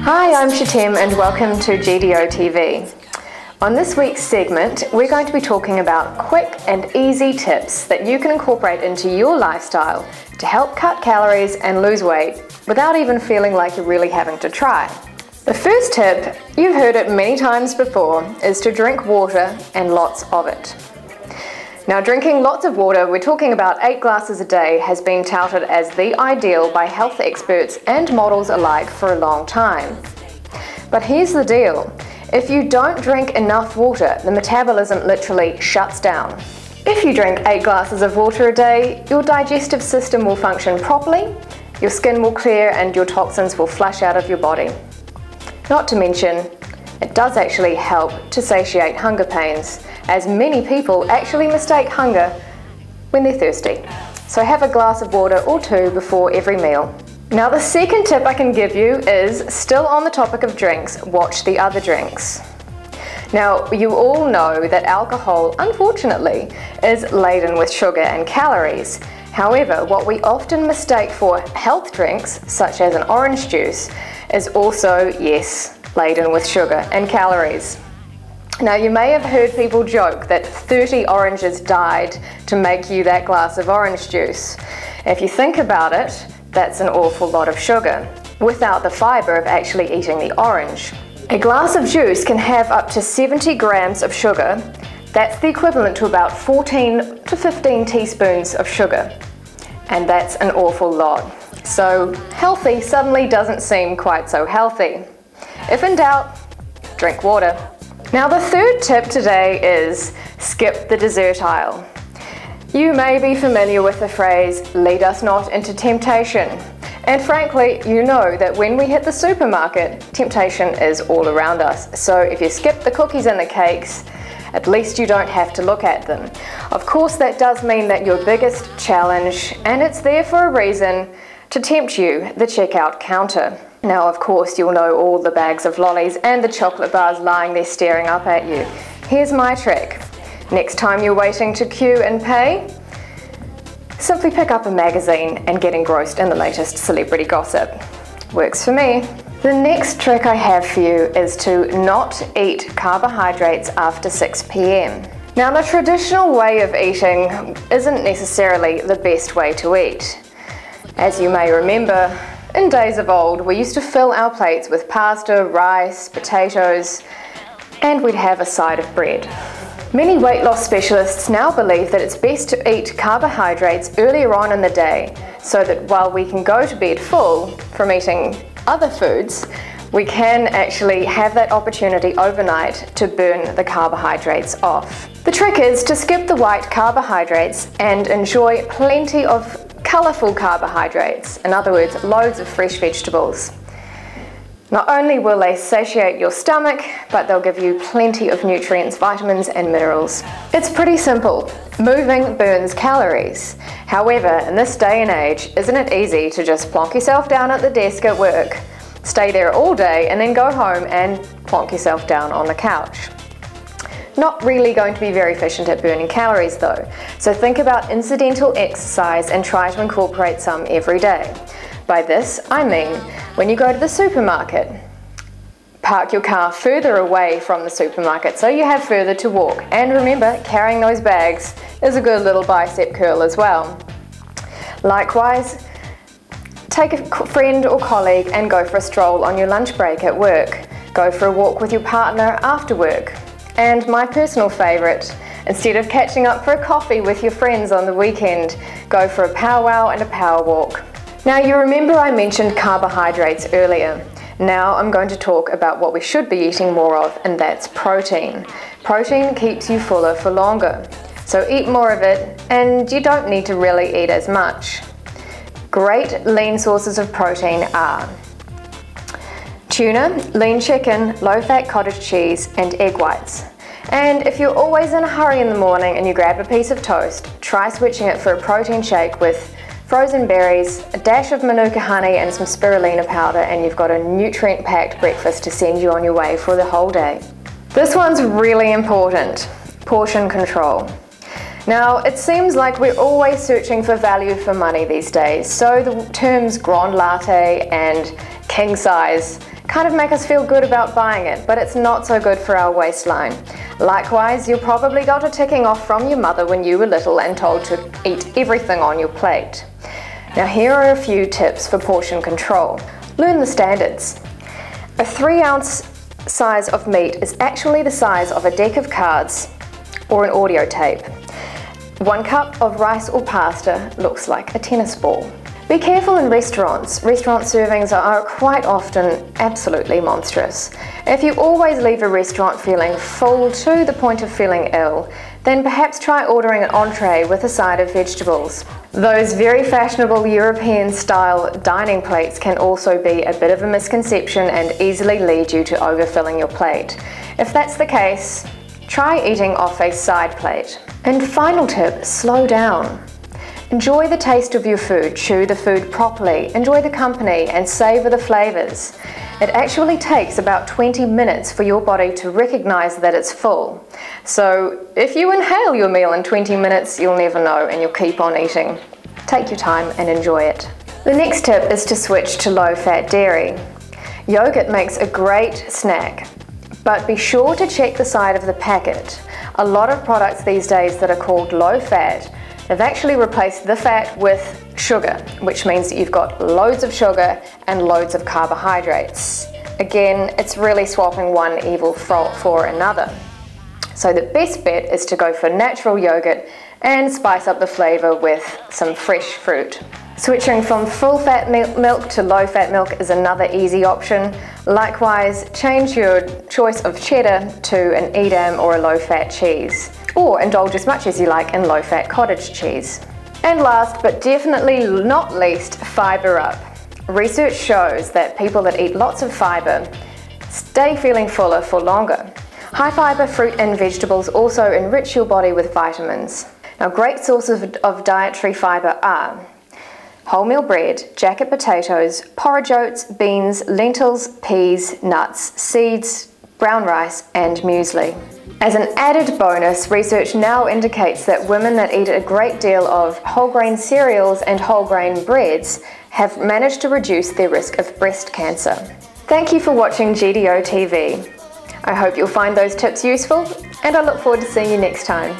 Hi, I'm Shatem and welcome to GDOTV. On this week's segment, we're going to be talking about quick and easy tips that you can incorporate into your lifestyle to help cut calories and lose weight without even feeling like you're really having to try. The first tip, you've heard it many times before, is to drink water and lots of it. Now, drinking lots of water, we're talking about 8 glasses a day, has been touted as the ideal by health experts and models alike for a long time. But here's the deal. If you don't drink enough water, the metabolism literally shuts down. If you drink 8 glasses of water a day, your digestive system will function properly, your skin will clear and your toxins will flush out of your body. Not to mention, it does actually help to satiate hunger pains, as many people actually mistake hunger when they're thirsty. So have a glass of water or 2 before every meal. Now, the second tip I can give you is, still on the topic of drinks, watch the other drinks. Now, you all know that alcohol, unfortunately, is laden with sugar and calories. However, what we often mistake for health drinks, such as an orange juice, is also, yes, laden with sugar and calories. Now, you may have heard people joke that 30 oranges died to make you that glass of orange juice. If you think about it, that's an awful lot of sugar, without the fibre of actually eating the orange. A glass of juice can have up to 70 grams of sugar. That's the equivalent to about 14 to 15 teaspoons of sugar. And that's an awful lot. So healthy suddenly doesn't seem quite so healthy. If in doubt, drink water. Now, the third tip today is skip the dessert aisle. You may be familiar with the phrase, lead us not into temptation. And frankly, you know that when we hit the supermarket, temptation is all around us. So if you skip the cookies and the cakes, at least you don't have to look at them. Of course, that does mean that your biggest challenge, and it's there for a reason, to tempt you, the checkout counter. Now, of course, you'll know all the bags of lollies and the chocolate bars lying there staring up at you. Here's my trick. Next time you're waiting to queue and pay, simply pick up a magazine and get engrossed in the latest celebrity gossip. Works for me. The next trick I have for you is to not eat carbohydrates after 6 p.m. Now, the traditional way of eating isn't necessarily the best way to eat. As you may remember, in days of old, we used to fill our plates with pasta, rice, potatoes, and we'd have a side of bread. Many weight loss specialists now believe that it's best to eat carbohydrates earlier on in the day, so that while we can go to bed full from eating other foods, we can actually have that opportunity overnight to burn the carbohydrates off. The trick is to skip the white carbohydrates and enjoy plenty of colourful carbohydrates, in other words, loads of fresh vegetables. Not only will they satiate your stomach, but they'll give you plenty of nutrients, vitamins and minerals. It's pretty simple. Moving burns calories. However, in this day and age, isn't it easy to just plonk yourself down at the desk at work, stay there all day and then go home and plonk yourself down on the couch? Not really going to be very efficient at burning calories though. So think about incidental exercise and try to incorporate some every day. By this, I mean, when you go to the supermarket, park your car further away from the supermarket so you have further to walk. And remember, carrying those bags is a good little bicep curl as well. Likewise, take a friend or colleague and go for a stroll on your lunch break at work. Go for a walk with your partner after work. And my personal favourite, instead of catching up for a coffee with your friends on the weekend, go for a powwow and a power walk. Now, you remember I mentioned carbohydrates earlier. Now I'm going to talk about what we should be eating more of, and that's protein. Protein keeps you fuller for longer. So eat more of it, and you don't need to really eat as much. Great lean sources of protein are tuna, lean chicken, low-fat cottage cheese, and egg whites. And if you're always in a hurry in the morning and you grab a piece of toast, try switching it for a protein shake with frozen berries, a dash of manuka honey and some spirulina powder, and you've got a nutrient-packed breakfast to send you on your way for the whole day. This one's really important, portion control. Now, it seems like we're always searching for value for money these days, so the terms grande latte and king size kind of make us feel good about buying it, but it's not so good for our waistline. Likewise, you probably got a ticking off from your mother when you were little and told to eat everything on your plate. Now, here are a few tips for portion control. Learn the standards. A 3-ounce size of meat is actually the size of a deck of cards or an audio tape. 1 cup of rice or pasta looks like a tennis ball. Be careful in restaurants. Restaurant servings are quite often absolutely monstrous. If you always leave a restaurant feeling full to the point of feeling ill, then perhaps try ordering an entree with a side of vegetables. Those very fashionable European-style dining plates can also be a bit of a misconception and easily lead you to overfilling your plate. If that's the case, try eating off a side plate. And final tip, slow down. Enjoy the taste of your food, chew the food properly, enjoy the company and savour the flavours. It actually takes about 20 minutes for your body to recognise that it's full. So if you inhale your meal in 20 minutes, you'll never know and you'll keep on eating. Take your time and enjoy it. The next tip is to switch to low-fat dairy. Yogurt makes a great snack, but be sure to check the side of the packet. A lot of products these days that are called low-fat, they've actually replaced the fat with sugar, which means that you've got loads of sugar and loads of carbohydrates. Again, it's really swapping one evil for another. So the best bet is to go for natural yogurt and spice up the flavour with some fresh fruit. Switching from full-fat milk to low-fat milk is another easy option. Likewise, change your choice of cheddar to an Edam or a low-fat cheese, or indulge as much as you like in low-fat cottage cheese. And last but definitely not least, fibre up. Research shows that people that eat lots of fibre stay feeling fuller for longer. High fibre fruit and vegetables also enrich your body with vitamins. Now, great sources of dietary fibre are wholemeal bread, jacket potatoes, porridge oats, beans, lentils, peas, nuts, seeds, brown rice and muesli. As an added bonus, research now indicates that women that eat a great deal of whole grain cereals and whole grain breads have managed to reduce their risk of breast cancer. Thank you for watching GDOTV. I hope you'll find those tips useful and I look forward to seeing you next time.